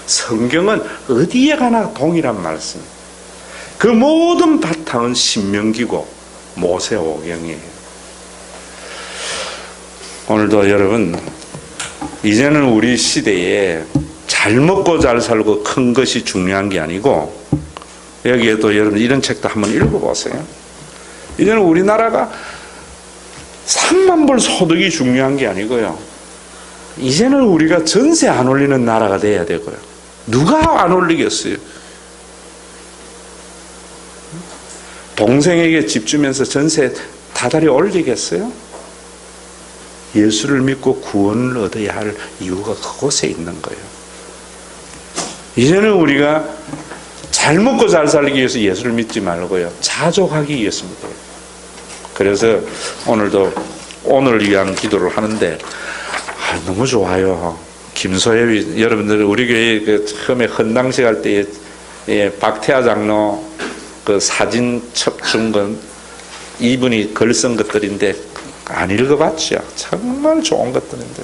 성경은 어디에 가나 동일한 말씀. 그 모든 바탕은 신명기고 모세오경이에요. 오늘도 여러분, 이제는 우리 시대에 잘 먹고 잘 살고 큰 것이 중요한 게 아니고, 여기에도 여러분 이런 책도 한번 읽어보세요. 이제는 우리나라가 3만 불 소득이 중요한 게 아니고요, 이제는 우리가 전세 안 올리는 나라가 돼야 되고요. 누가 안 올리겠어요? 동생에게 집 주면서 전세 다달이 올리겠어요? 예수를 믿고 구원을 얻어야 할 이유가 그곳에 있는 거예요. 이제는 우리가 잘 먹고 잘 살기 위해서 예수를 믿지 말고요, 자족하기 위해서입니다. 그래서 오늘도 오늘 위한 기도를 하는데, 너무 좋아요. 김소엽이, 여러분들 우리 교회 그 처음에 헌당식 할 때에 박태하 장로 그 사진 첩준 건 이분이 글 쓴 것들인데 안 읽어봤죠. 정말 좋은 것들인데.